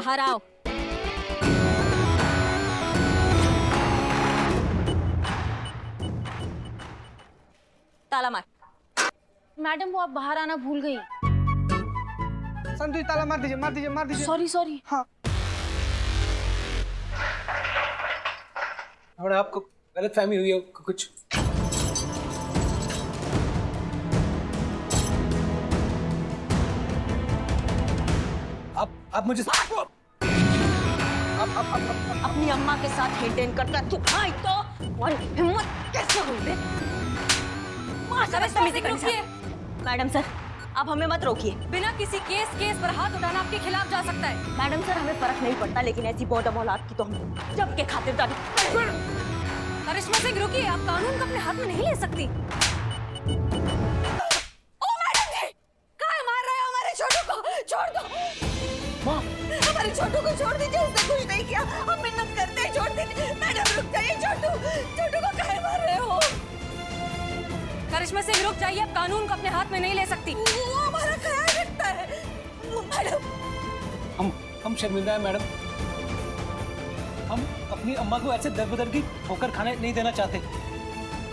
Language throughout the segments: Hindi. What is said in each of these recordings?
बाहर आओ। ताला मार। मैडम वो आप बाहर आना भूल गई। संतु ताला मार दीजिए, मार दीजिए, मार दीजिए। Sorry sorry. हाँ। और आपको गलतफहमी हुई है कुछ? आप मुझे अपनी अम्मा के साथ हेडेन करता तू भाई तो और हिम्मत कैसे हुई बे? मैडम सर आप हमें मत रोकिए। बिना किसी केस पर हाथ उठाना आपके खिलाफ जा सकता है। मैडम सर हमें फर्क नहीं पड़ता, लेकिन ऐसी बॉर्डर औलाद की तो हम जब के खातिरदारी। करिश्मा सिंह रुकिए, आप कानून को अपने हाथ में नहीं ले सकती। ओ मैडम जी, काहे मार रहे हो हमारे छोटू को? छोड़ दो माँ। हमारे छोटू को छोड़ दीजिए, उसने कुछ नहीं किया, हम मिन्नत करते हैं, छोड़ दीजिए। मैडम रुक जाइए, छोटू को काहे मार रहे हो? करिश्मा सिंह रुक जाइए, आप कानून को अपने हाथ में नहीं ले सकती। वो हमारा ख्याल रखता है। मैडम हम शर्मिंदा हैं मैडम। हम अपनी अम्मा को ऐसे दर बदर की ठोकर खाने नहीं देना चाहते।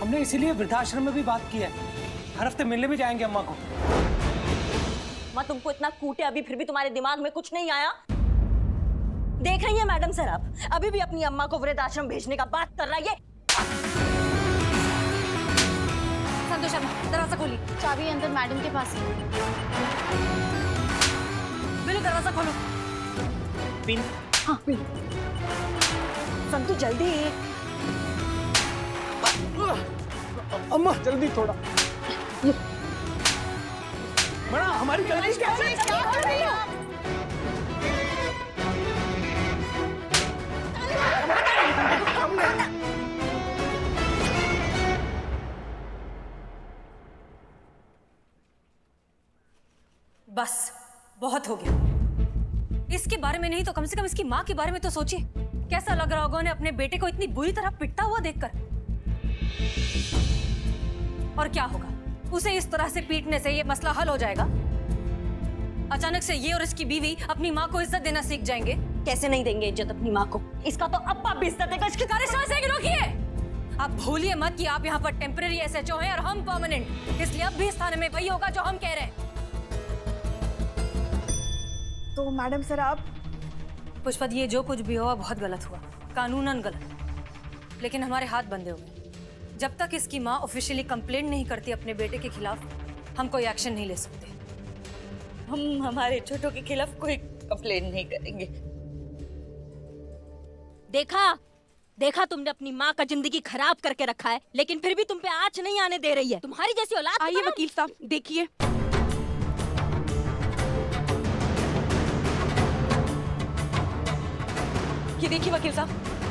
हमने इसीलिए वृद्धाश्रम में भी बात की है। हर हफ्ते मिलने भी जाएंगे अम्मा को। माँ तुमको इतना कूटे अभी फिर भी तुम्हारे दिमाग में कुछ नहीं आया? देख रही है मैडम सर आप अभी भी अपनी अम्मा को वृद्धाश्रम भेजने का बात कर रहा है। संतोष शर्मा दरवाजा खोली। चाबी अंदर मैडम के पास है। बिल्लू दरवाजा खोलो। पिन। हाँ पिन। संतु जल्दी। अम्मा जल्दी थोड़ा। बड़ा हमारी गलती कैसे? क्या कर रही हो? बस बहुत हो गया। इसके बारे में नहीं तो कम से कम इसकी माँ के बारे में तो सोचिए। कैसा लग रहा होगा उन्हें अपने बेटे को इतनी बुरी तरह पिटता हुआ देखकर। और क्या होगा, उसे इस तरह से पीटने से ये मसला हल हो जाएगा? अचानक से ये और इसकी बीवी अपनी माँ को इज्जत देना सीख जाएंगे। कैसे नहीं देंगे इज्जत अपनी माँ को? इसका तो अब्बा भी इज्जत देगा। इसकी करिश्मा सिंह रोकिए। आप भूलिए मत कि आप यहाँ पर टेम्परेरी एसएचओ हैं और हम परमानेंट। इसलिए अब भी इस थाने में वही होगा जो हम कह रहे हैं। तो मैडम सर आप पुष्पा ये जो कुछ भी हुआ बहुत गलत हुआ, कानूनन गलत। लेकिन हमारे हाथ बंधे हुए। जब तक इसकी माँ ऑफिशियली कंप्लेंट नहीं करती अपने बेटे के खिलाफ, हम कोई एक्शन नहीं ले सकते। हम हमारे छोटों के खिलाफ कोई कंप्लेंट नहीं करेंगे। देखा तुमने अपनी माँ का जिंदगी खराब करके रखा है, लेकिन फिर भी तुम पे आँच नहीं आने दे रही है। तुम्हारी जैसी औलाद। आइए वकील साहब देखिए। ये देखिए वकील साहब,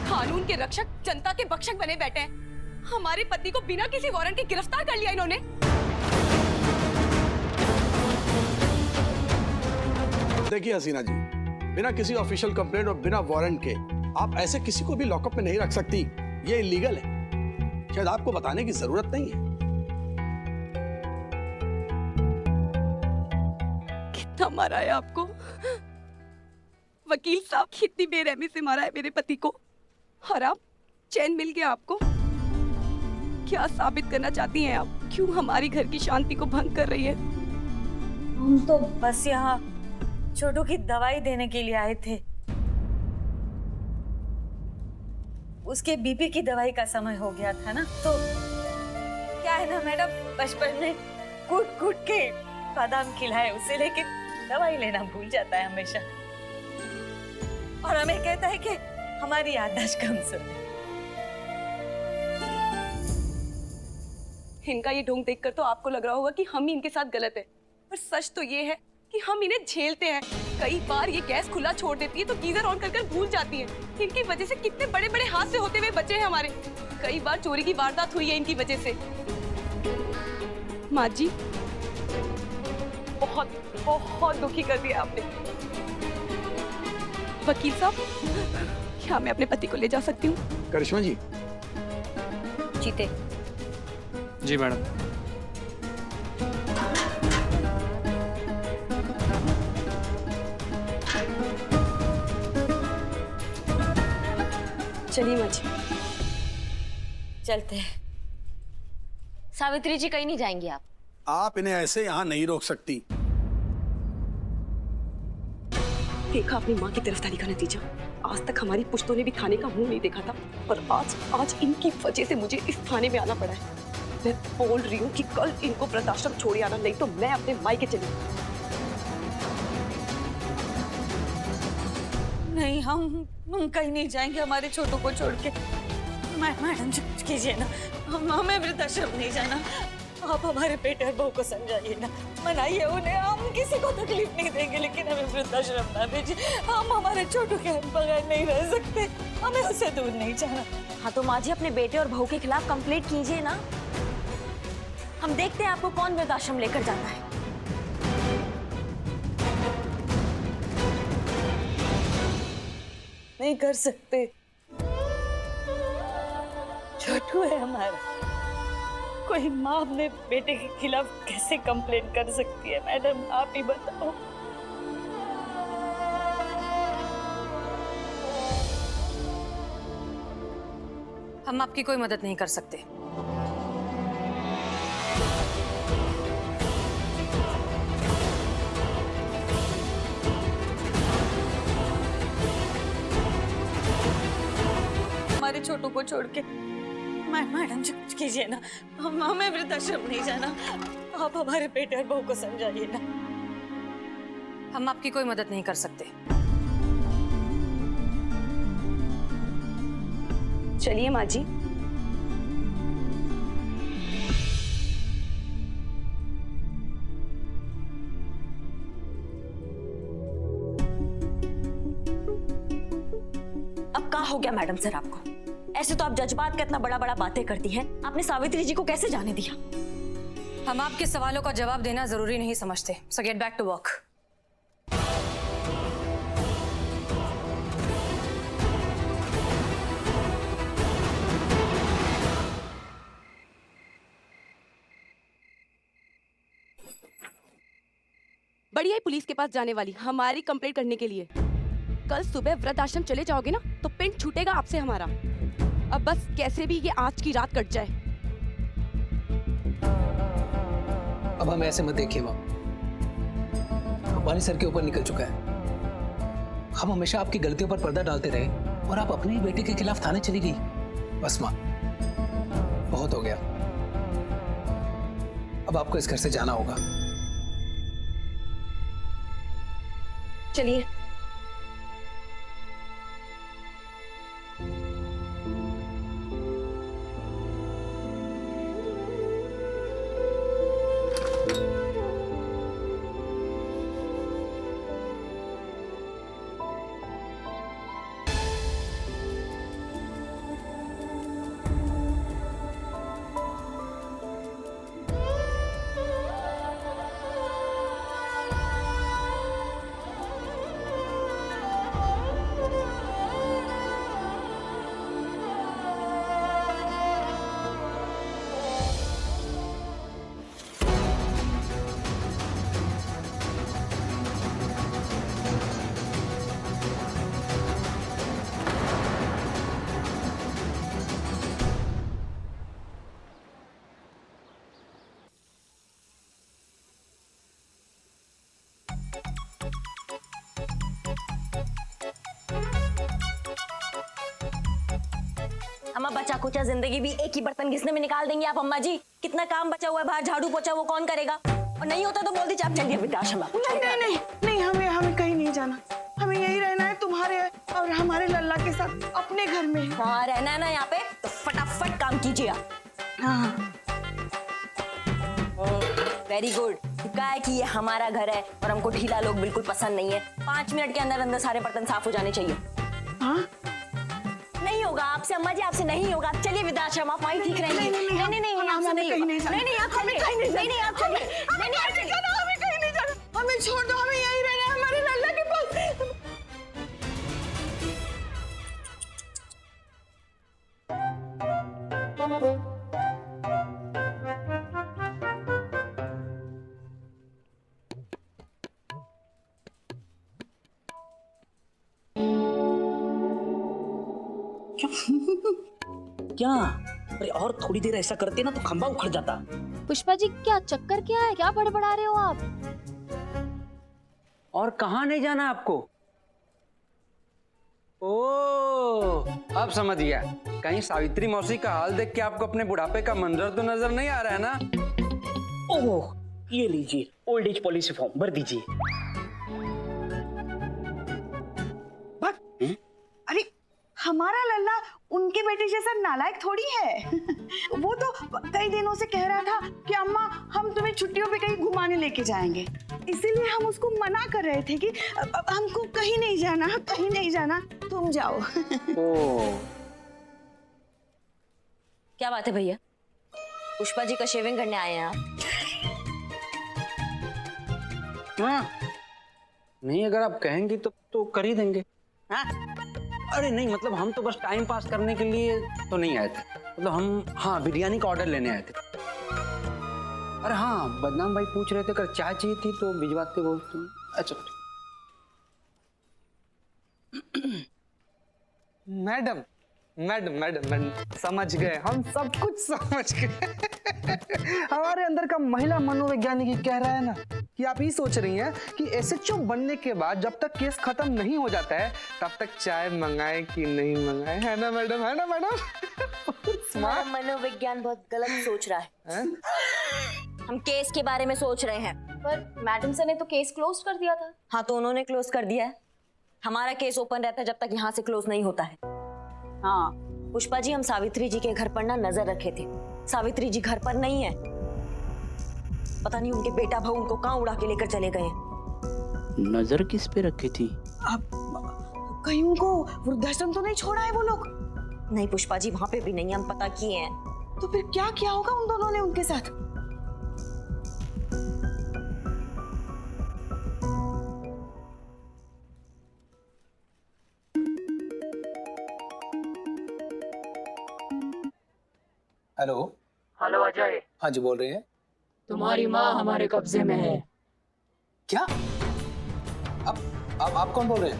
कानून के रक्षक जनता के भक्षक बने बैठे हैं। हमारे पति को बिना किसी वारंट के गिरफ्तार कर लिया इन्होंने। देखिए हसीना जी, बिना किसी ऑफिशियल कंप्लेंट और बिना वारंट के आप ऐसे किसी को भी लॉकअप में नहीं रख सकती। ये इलीगल है। शायद आपको बताने की जरूरत नहीं है। कितना मारा है आपको वकील साहब? कितनी बेरहमी से मारा है मेरे पति को। और आप चैन मिल गया आपको? क्या साबित करना चाहती हैं आप? क्यों हमारी घर की शांति को भंग कर रही है? हम तो बस यहाँ छोटू की दवाई देने के लिए आए थे। उसके बीपी की दवाई का समय हो गया था ना, तो क्या है ना मैडम, बचपन में कूट कूट के बादाम खिलाए उसे, लेकिन दवाई लेना भूल जाता है हमेशा। और हमें कहता है कि हमारी याददाश्त कमजोर है। इनका ये ढोंग देखकर तो आपको लग रहा होगा कि हम ही इनके साथ गलत है, पर सच तो ये है कि हम इन्हें झेलते हैं। कई बार ये गैस खुला छोड़ देती है तो गीजर ऑन कर भूल जाती है। इनकी वजह से कितने बड़े बड़े हादसे होते हुए बचे हैं हमारे। कई बार चोरी की वारदात हुई है इनकी वजह से। माँ जी बहुत बहुत दुखी कर दिया आपने। वकील साहब, क्या मैं अपने पति को ले जा सकती हूँ? करिश्मा जी। जीते। जी मैडम। चलिए माँ जी। चलते हैं। सावित्री जी कहीं नहीं जाएंगी आप। आप इन्हें ऐसे यहाँ नहीं रोक सकती। देखा अपनी माँ की तरफदारी का नतीजा। आज तक हमारी पुश्तों ने भी थाने का मुंह नहीं देखा था, और आज इनकी वजह से मुझे इस थाने में आना पड़ा है। मैं बोल रही हूँ कि कल इनको वृद्धाश्रम छोड़ आना, नहीं तो मैं अपने मायके चली। नहीं, हम कहीं नहीं जाएंगे हमारे छोटू को छोड़ के। मैडम जी कुछ कीजिए ना, हमें वृद्धाश्रम नहीं जाना। आप हमारे बेटे और बहू को समझाइए ना, मनाइए उन्हें। हम किसी को तकलीफ नहीं देंगे, लेकिन हमें वृद्धाश्रम ना भेजिए। हम हमारे छोटू के बगैर नहीं रह सकते, हमें उससे दूर नहीं जाना। हाँ तो माँ जी अपने बेटे और बहू के खिलाफ कंप्लेंट कीजिए ना। हम देखते हैं आपको कौन वृद्धाश्रम लेकर जाता है। नहीं कर सकते, छोटू है हमारा। कोई माँ अपने बेटे के खिलाफ कैसे कंप्लेंट कर सकती है? मैडम आप ही बताओ। हम आपकी कोई मदद नहीं कर सकते। हमारे छोटू को छोड़ के मैडम जी कुछ कीजिए ना, हमें वृद्धाश्रम नहीं जाना। आप हमारे बेटे और बहू को समझाइए ना। हम आपकी कोई मदद नहीं कर सकते। चलिए माँ जी। अब क्या हो गया मैडम सर आपको? ऐसे तो आप जज्बात का इतना बड़ा बड़ा बातें करती हैं। आपने सावित्री जी को कैसे जाने दिया? हम आपके सवालों का जवाब देना जरूरी नहीं समझते। So get back to work. बड़ी आई पुलिस के पास जाने वाली हमारी कंप्लेंट करने के लिए। कल सुबह वृद्धाश्रम चले जाओगे ना तो पिंड छूटेगा आपसे हमारा। अब बस कैसे भी ये आज की रात कट जाए। अब हमें ऐसे मत देखिए माँ, हमारे सर के ऊपर निकल चुका है। हम हमेशा आपकी गलतियों पर पर्दा डालते रहे और आप अपने ही बेटे के खिलाफ थाने चली गई। बस माँ, बहुत हो गया। अब आपको इस घर से जाना होगा। चलिए। अम्मा बचा कुचा जिंदगी भी एक ही बर्तन घिसने में निकाल देंगी आप अम्मा जी। कितना काम बचा हुआ है बाहर, झाड़ू पोछा वो कौन करेगा? और नहीं होता तो बोल दीजिए आप चलिए वृद्धाश्रम। नहीं नहीं नहीं नहीं, हमें कहीं नहीं जाना। हमें यही रहना है तुम्हारे और हमारे लल्ला के साथ अपने घर में। हाँ रहना है ना यहाँ पे, तो फटाफट काम कीजिए आप। हाँ वेरी गुड। क्या है कि ये हमारा घर है और हमको ढीला लोग बिल्कुल पसंद नहीं है। 5 मिनट के अंदर अंदर सारे बर्तन साफ हो जाने चाहिए। हाँ नहीं होगा आपसे अम्मा जी, आपसे नहीं होगा। आप चलिए वृद्धाश्रम, आप वहीं ठीक रहेंगे। नहीं आपसे नहीं होगा। नहीं आप चलिए। नहीं आप चलिए। नहीं आप चलिए। हमें कहीं नहीं जाना, हमें छोड़ दो। हमें यही रहना है हमारे लल्ला के पास। क्या? अरे और थोड़ी देर ऐसा करते ना तो खंभा उखड़ जाता। पुष्पा जी क्या चक्कर क्या है, क्या बड़बड़ा रहे हो आप? और कहाँ नहीं जाना आपको? ओ, अब समझ गया। कहीं सावित्री मौसी का हाल देख के आपको अपने बुढ़ापे का मंजर तो नजर नहीं आ रहा है ना? ओह, ये लीजिए ओल्ड एज पॉलिसी फॉर्म भर दीजिए। अरे हमारा लल्ला उनके बेटे जैसा नालायक थोड़ी है। वो तो कई दिनों से कह रहा था कि अम्मा हम तुम्हें छुट्टियों पे कहीं घुमाने लेके जाएंगे, इसीलिए हम उसको मना कर रहे थे कि हमको कहीं नहीं जाना, कहीं नहीं जाना, तुम जाओ। ओ, क्या बात है भैया, पुष्पा जी का शेविंग करने आए हैं आप? हाँ, नहीं अगर आप कहेंगी तो कर ही देंगे। हाँ? अरे नहीं मतलब हम तो बस टाइम पास करने के लिए तो नहीं आए थे, मतलब हम हाँ बिरयानी का ऑर्डर लेने आए थे। अरे हाँ, बदनाम भाई पूछ रहे थे अगर चाय चाहिए थी तो भिजवाते बोलते। अच्छा मैडम मैडम मैडम मैडम समझ गए, हम सब कुछ समझ गए। हमारे अंदर का महिला मनोवैज्ञानिक ही कह रहा है ना कि आप ये सोच रही हैं कि एसएचओ बनने के बाद जब तक केस खत्म नहीं हो जाता है तब तक चाय मंगाए कि नहीं मंगाए, है ना मैडम? है ना मैडम? हमारा मनोविज्ञान बहुत गलत सोच रहा है। हम केस के बारे में सोच रहे हैं। पर मैडम सर ने तो केस क्लोज कर दिया था। हाँ तो उन्होंने क्लोज कर दिया है, हमारा केस ओपन रहता है जब तक यहाँ से क्लोज नहीं होता है। हाँ पुष्पा जी, हम सावित्री जी के घर पर ना नजर रखे थे, सावित्री जी घर पर नहीं है। पता नहीं उनके बेटा भाऊ उनको कहाँ उड़ा के लेकर चले गए। नजर किस पे रखी थी? अब कहीं उनको वृद्धाश्रम तो नहीं छोड़ा है वो लोग? नहीं पुष्पा जी, वहां पे भी नहीं, हम पता किए हैं। तो फिर क्या किया होगा उन दोनों ने उनके साथ? हेलो हेलो अजय, हाँ जी बोल रहे हैं। तुम्हारी माँ हमारे कब्जे में है। क्या? आप कौन बोल रहे हैं?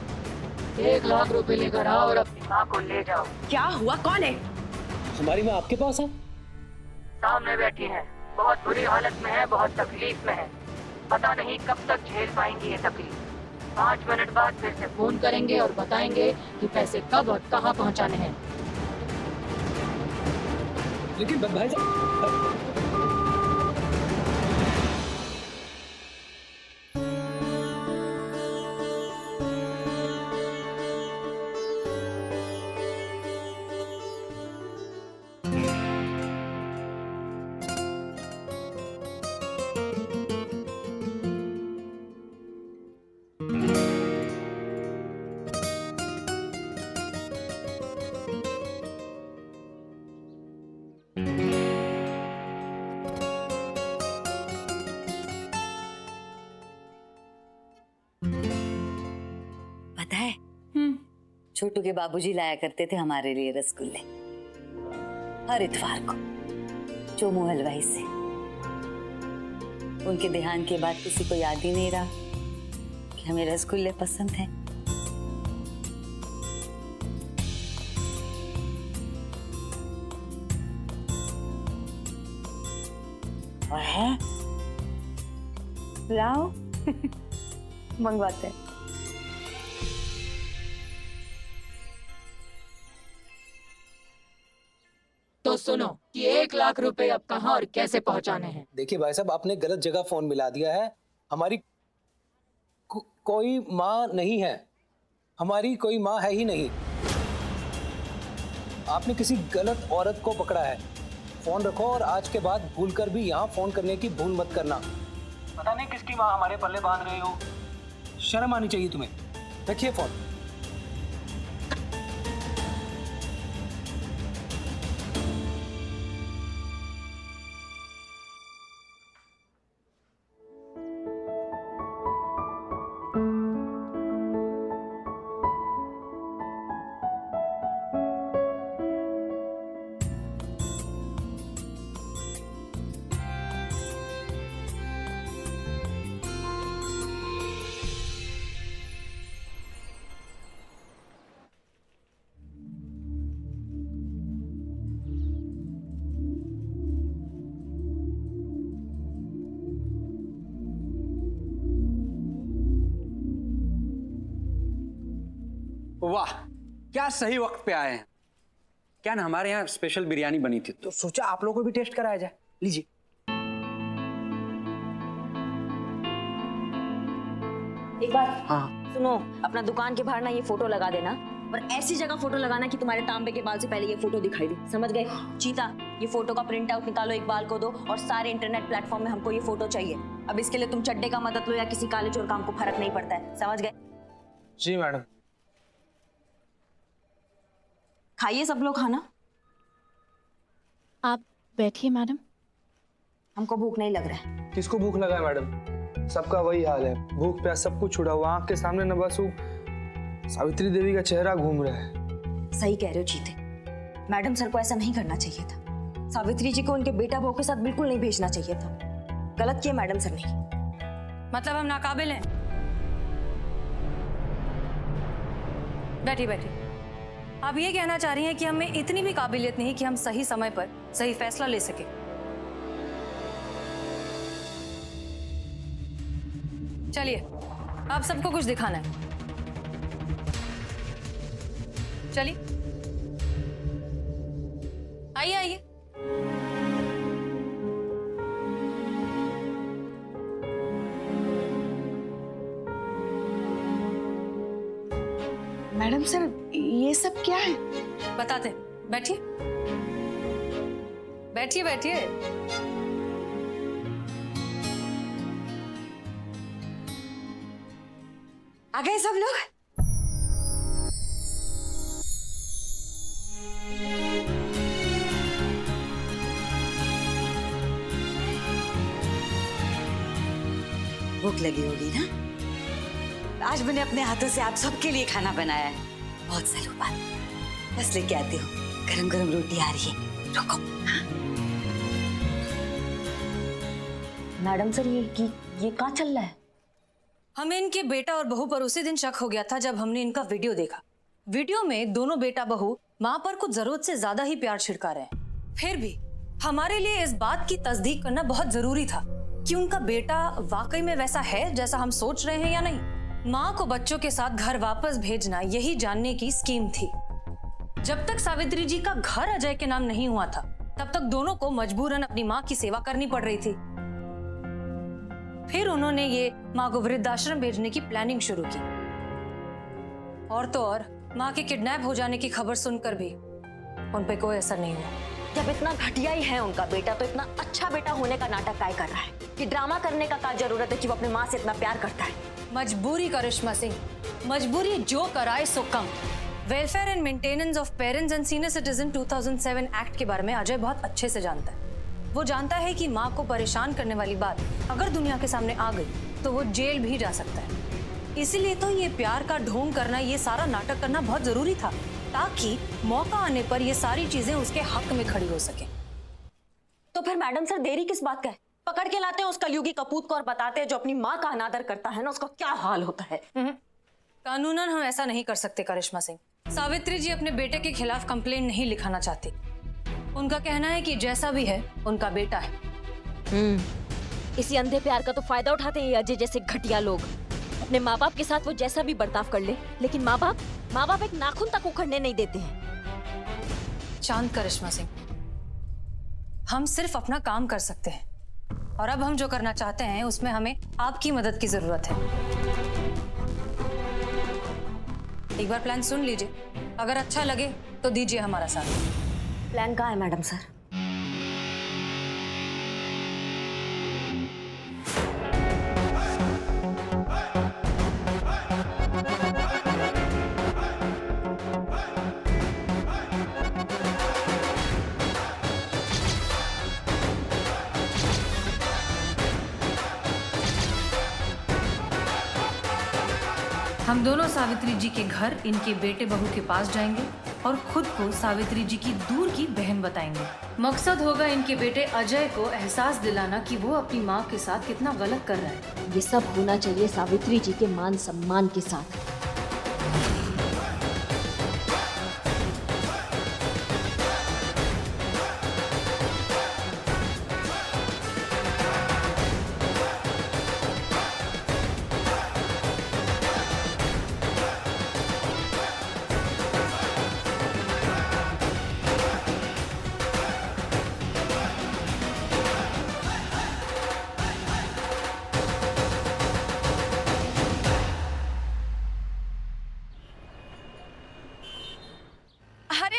1 लाख रुपए लेकर आओ और अपनी माँ को ले जाओ। क्या हुआ, कौन है? हमारी माँ आपके पास है? सामने बैठी है, बहुत बुरी हालत में है, बहुत तकलीफ में है। पता नहीं कब तक झेल पाएंगी ये तकलीफ। 5 मिनट बाद फिर से फोन करेंगे और बताएंगे कि पैसे कब और कहाँ पहुँचाने हैं। लेकिन भाई साहब, पता है, छोटू के बाबूजी लाया करते थे हमारे लिए रसगुल्ले हर इतवार को, चोमू हलवाई से। उनके देहांत के बाद किसी को याद ही नहीं रहा कि हमें रसगुल्ले पसंद हैं। और है, लाओ मंगवाते हैं। तो सुनो कि 1 लाख रुपए अब कहाँ और कैसे पहुँचाने हैं। देखिए भाई साहब, आपने गलत जगह फोन मिला दिया है। हमारी कोई माँ नहीं है, हमारी कोई माँ है ही नहीं। आपने किसी गलत औरत को पकड़ा है। फोन रखो और आज के बाद भूलकर भी यहाँ फोन करने की भूल मत करना। पता नहीं किसकी माँ हमारे पल्ले बांध रहे हो, शर्म आनी चाहिए तुम्हें। रखिए फोन। वाह, क्या सही वक्त पे आए हैं। क्या ना हमारे यहाँ स्पेशल बिरयानी बनी थी, तो सोचा आप लोगों को भी टेस्ट कराया जाए। लीजिए। एक बार हाँ। सुनो, अपना दुकान के बाहर ना ये फोटो लगा देना, और ऐसी जगह फोटो लगाना कि तुम्हारे तांबे के बाल से पहले ये फोटो दिखाई दे। समझ गए? चीता, ये फोटो का प्रिंट आउट निकालो, इकबाल को दो, और सारे इंटरनेट प्लेटफॉर्म में हमको ये फोटो चाहिए। अब इसके लिए तुम चड्डे का मदद लो या किसी काले चोर का, हमको फर्क नहीं पड़ता है। समझ गए? जी मैडम। खाइए सब लोग खाना। आप बैठिए मैडम। हमको भूख नहीं लग रहा है। किसको भूख लगा है मैडम? सबका वही हाल है, भूख प्यास सब कुछ छुड़ा हुआ। आंख के सामने न बस वो सावित्री देवी का चेहरा घूम रहा है। सही कह रहे हो चीते, मैडम सर को ऐसा नहीं करना चाहिए था। सावित्री जी को उनके बेटा बहू के साथ बिल्कुल नहीं भेजना चाहिए था। गलत किया मैडम सर ने। मतलब हम नाकाबिल हैं? बैठी बैठी। आप ये कहना चाह रही हैं कि हमें इतनी भी काबिलियत नहीं कि हम सही समय पर सही फैसला ले सके। चलिए, आप सबको कुछ दिखाना है। चलिए, आइए आइए। मैडम सर, ये सब क्या है? बताते। बैठिए बैठिए बैठिए। आ गए सब लोग? भूख लगी होगी ना? आज मैंने अपने हाथों से आप सबके लिए खाना बनाया है। बहुत सालों बाद। बस लेके आती हूँ। गरम गरम रोटी आ रही है, रुको। मैडम सर, ये क्या चल रहा है? हमें इनके बेटा और बहू पर उसी दिन शक हो गया था जब हमने इनका वीडियो देखा। वीडियो में दोनों बेटा बहू माँ पर कुछ जरूरत से ज्यादा ही प्यार छिड़का रहे हैं। फिर भी हमारे लिए इस बात की तस्दीक करना बहुत जरूरी था कि उनका बेटा वाकई में वैसा है जैसा हम सोच रहे हैं या नहीं। माँ को बच्चों के साथ घर वापस भेजना यही जानने की स्कीम थी। जब तक सावित्री जी का घर अजय के नाम नहीं हुआ था, तब तक दोनों को मजबूरन अपनी माँ की सेवा करनी पड़ रही थी। फिर उन्होंने ये माँ को वृद्धाश्रम भेजने की प्लानिंग शुरू की। और तो और माँ के किडनैप हो जाने की खबर सुनकर भी उन पे कोई असर नहीं हुआ। जब इतना घटिया ही है उनका बेटा, तो इतना अच्छा बेटा होने का नाटक काय कर रहा है कि ड्रामा करने का क्या जरूरत है कि वो अपनी माँ से इतना प्यार करता है। मजबूरी करिश्मा सिंह, मजबूरी जो कराए सो कम। Welfare and maintenance of parents and senior citizen 2007 act के बारे में अजय बहुत अच्छे से जानता है। वो जानता है कि माँ को परेशान करने वाली बात अगर दुनिया के सामने आ गई तो वो जेल भी जा सकता है। इसीलिए तो ये प्यार का ढोंग करना, ये सारा नाटक करना बहुत जरूरी था, ताकि मौका आने पर ये सारी चीजें उसके हक में खड़ी हो सके। तो फिर मैडम सर देरी किस बात का है? पकड़ के लाते हैं उस कलयुगी कपूत को और बताते हैं जो अपनी माँ का अनादर करता है ना, उसका क्या हाल होता है। कानूनन हम ऐसा नहीं कर सकते करिश्मा सिंह। सावित्री जी अपने बेटे के खिलाफ कंप्लेंट नहीं लिखाना चाहती। उनका कहना है कि जैसा भी है उनका बेटा है। इसी अंधे प्यार का तो फायदा उठाते हैं अजय जैसे घटिया लोग। अपने माँ बाप के साथ वो जैसा भी बर्ताव कर ले, लेकिन माँ बाप एक नाखून तक उखड़ने नहीं देते हैं। शांत करिश्मा सिंह, हम सिर्फ अपना काम कर सकते हैं, और अब हम जो करना चाहते हैं उसमें हमें आपकी मदद की जरूरत है। एक बार प्लान सुन लीजिए, अगर अच्छा लगे तो दीजिए हमारा साथ। प्लान कहाँ है मैडम सर? हम दोनों सावित्री जी के घर इनके बेटे बहू के पास जाएंगे और खुद को सावित्री जी की दूर की बहन बताएंगे। मकसद होगा इनके बेटे अजय को एहसास दिलाना कि वो अपनी माँ के साथ कितना गलत कर रहा है। ये सब होना चाहिए सावित्री जी के मान सम्मान के साथ।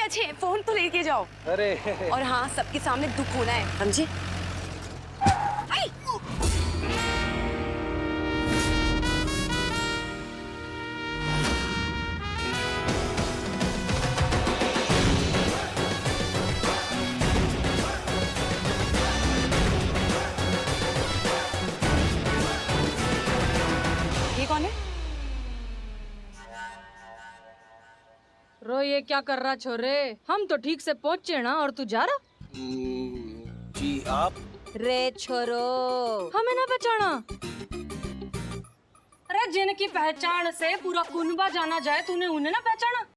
अच्छे फोन तो लेके जाओ। अरे और हाँ, सबके सामने दुख होना है, समझे? आई! ये कौन है? रो, ये क्या कर रहा छोरे? हम तो ठीक से पहुंचे ना, और तू जा रहा? जी आप रे छोरो, हमें ना पहचाना? अरे जिनकी पहचान से पूरा कुनबा जाना जाए, तूने उन्हें ना पहचाना?